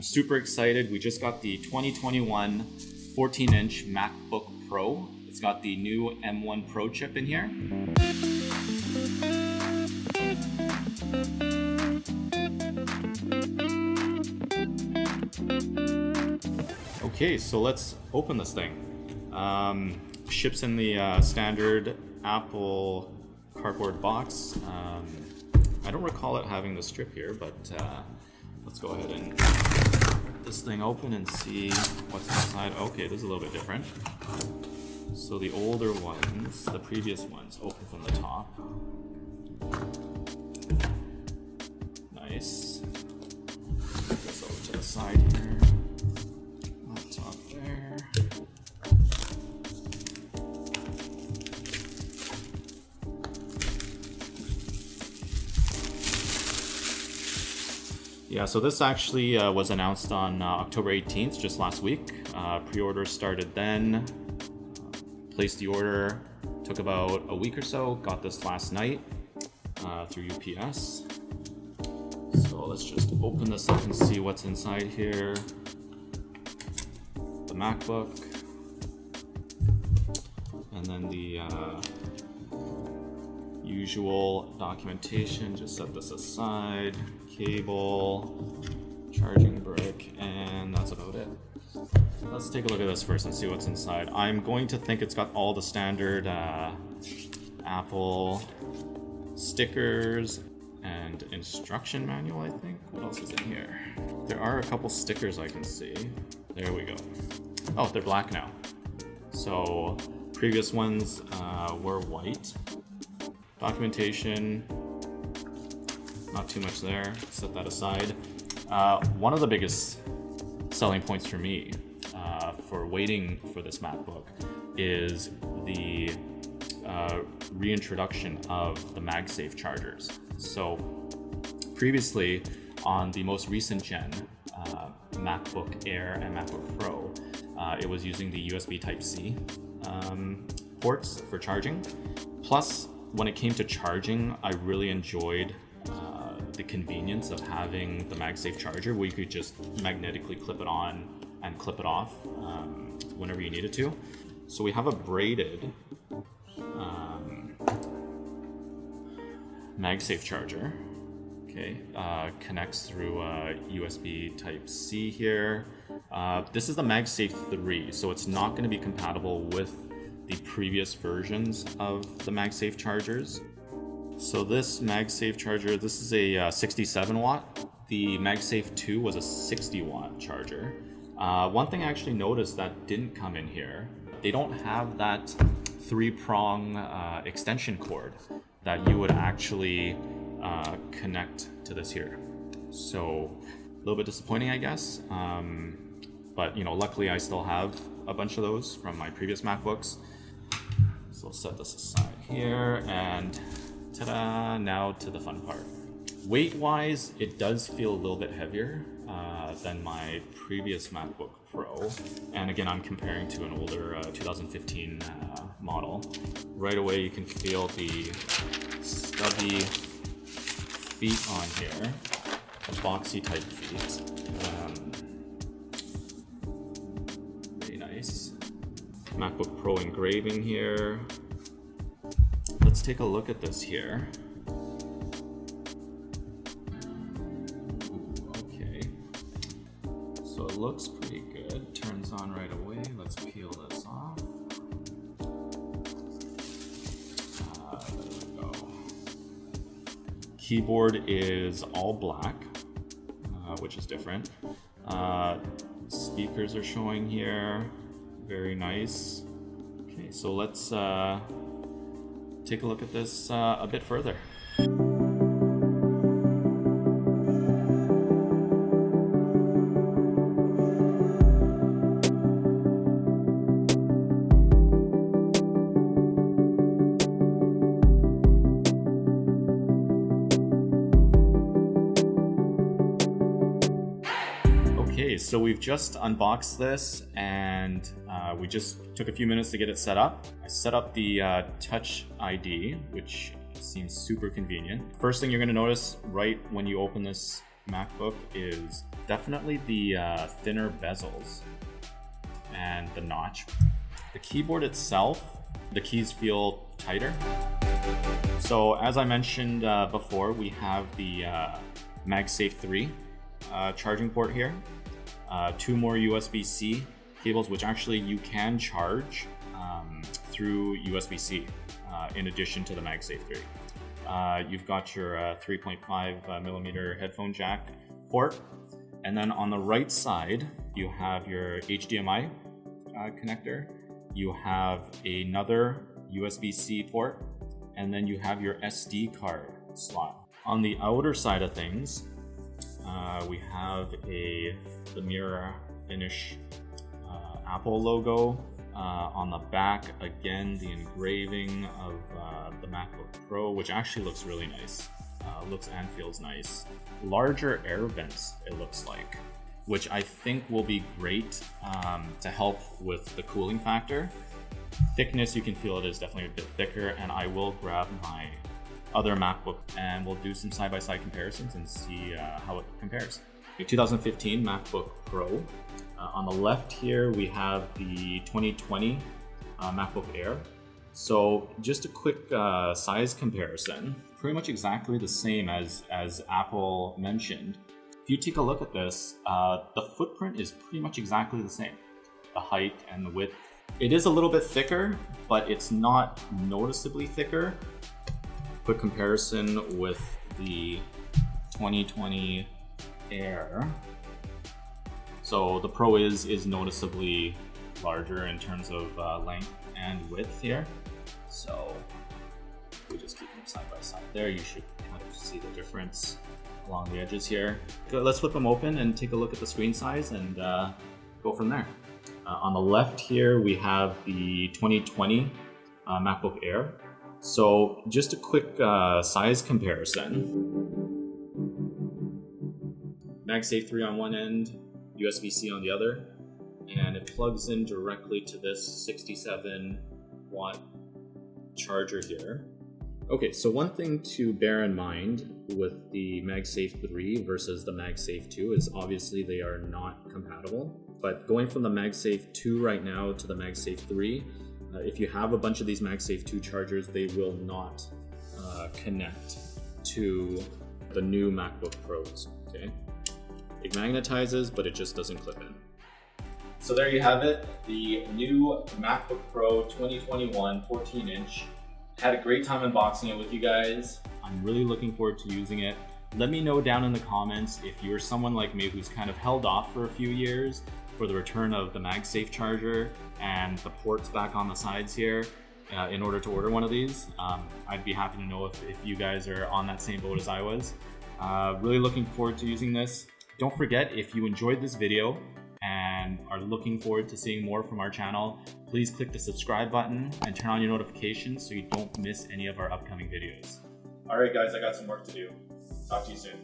I'm super excited. We just got the 2021 14-inch MacBook Pro. It's got the new M1 Pro chip in here. Okay, so let's open this thing. Ships in the standard Apple cardboard box. I don't recall it having the strip here, but let's go ahead and rip this thing open and see what's inside. Okay, this is a little bit different. So the older ones, the previous ones, open from the top. Nice. Put this over to the side here. Laptop there. Yeah, so this actually was announced on October 18th, just last week. Pre-order started then. Placed the order, took about a week or so, got this last night through UPS. So let's just open this up and see what's inside here. The MacBook, and then the usual documentation. Just set this aside, cable, charging brick, and that's about it. Let's take a look at this first and see what's inside. I'm going to think it's got all the standard Apple stickers and instruction manual, I think. What else is in here? There are a couple stickers I can see. There we go. Oh, they're black now. So previous ones were white. Documentation, not too much there. Set that aside. One of the biggest selling points for me for waiting for this MacBook is the reintroduction of the MagSafe chargers. So previously on the most recent gen MacBook Air and MacBook Pro, it was using the USB Type-C ports for charging. Plus, when it came to charging, I really enjoyed the convenience of having the MagSafe charger where you could just magnetically clip it on and clip it off whenever you needed to. So we have a braided MagSafe charger. Okay, connects through USB Type-C here. This is the MagSafe 3, so it's not going to be compatible with the previous versions of the MagSafe chargers. So this MagSafe charger, this is a 67 watt. The MagSafe 2 was a 60 watt charger. One thing I actually noticed that didn't come in here, they don't have that 3-prong extension cord that you would actually connect to this here. So a little bit disappointing, I guess. But you know, luckily I still have a bunch of those from my previous MacBooks. So I'll set this aside here, and ta-da, now to the fun part. Weight-wise, it does feel a little bit heavier than my previous MacBook Pro. And again, I'm comparing to an older 2015 model. Right away, you can feel the stubby feet on here, boxy type feet. Very nice. MacBook Pro engraving here. Let's take a look at this here. Okay, so it looks pretty good. Turns on right away. Let's peel this off. There we go. Keyboard is all black, which is different. Speakers are showing here. Very nice. Okay, so let's take a look at this a bit further. Okay, so we've just unboxed this, and we just took a few minutes to get it set up. I set up the Touch ID, which seems super convenient. First thing you're going to notice right when you open this MacBook is definitely the thinner bezels and the notch. The keyboard itself, the keys feel tighter. So as I mentioned before, we have the MagSafe 3 charging port here. 2 more USB-C cables, which actually you can charge through USB-C in addition to the MagSafe 3. You've got your 3.5 millimeter headphone jack port, and then on the right side you have your HDMI connector. You have another USB-C port, and then you have your SD card slot. On the outer side of things, we have the mirror finish Apple logo. On the back, again, the engraving of the Macbook Pro, which actually looks really nice. Looks and feels nice. Larger air vents, it looks like, which I think will be great to help with the cooling factor. Thickness, you can feel it is definitely a bit thicker, and I will grab my other MacBook and we'll do some side-by-side comparisons and see how it compares. The 2015 MacBook Pro. On the left here, we have the 2020 MacBook Air. So just a quick size comparison, pretty much exactly the same as Apple mentioned. If you take a look at this, the footprint is pretty much exactly the same. The height and the width. It is a little bit thicker, but it's not noticeably thicker. Quick comparison with the 2020 Air. So the Pro is noticeably larger in terms of length and width here. So we just keep them side by side there. You should kind of see the difference along the edges here. Let's flip them open and take a look at the screen size and go from there. On the left here, we have the 2020 MacBook Air. So just a quick size comparison. MagSafe 3 on one end, USB-C on the other, and it plugs in directly to this 67-watt charger here. Okay, so one thing to bear in mind with the MagSafe 3 versus the MagSafe 2 is obviously they are not compatible. But going from the MagSafe 2 right now to the MagSafe 3, if you have a bunch of these MagSafe 2 chargers, they will not connect to the new MacBook Pros, okay? It magnetizes, but it just doesn't clip in. So there you have it, the new MacBook Pro 2021 14-inch. Had a great time unboxing it with you guys. I'm really looking forward to using it. Let me know down in the comments if you're someone like me who's kind of held off for a few years for the return of the MagSafe charger and the ports back on the sides here in order to order one of these. I'd be happy to know if you guys are on that same boat as I was. Really looking forward to using this. Don't forget, if you enjoyed this video and are looking forward to seeing more from our channel, please click the subscribe button and turn on your notifications so you don't miss any of our upcoming videos. All right, guys, I got some work to do. Talk to you soon.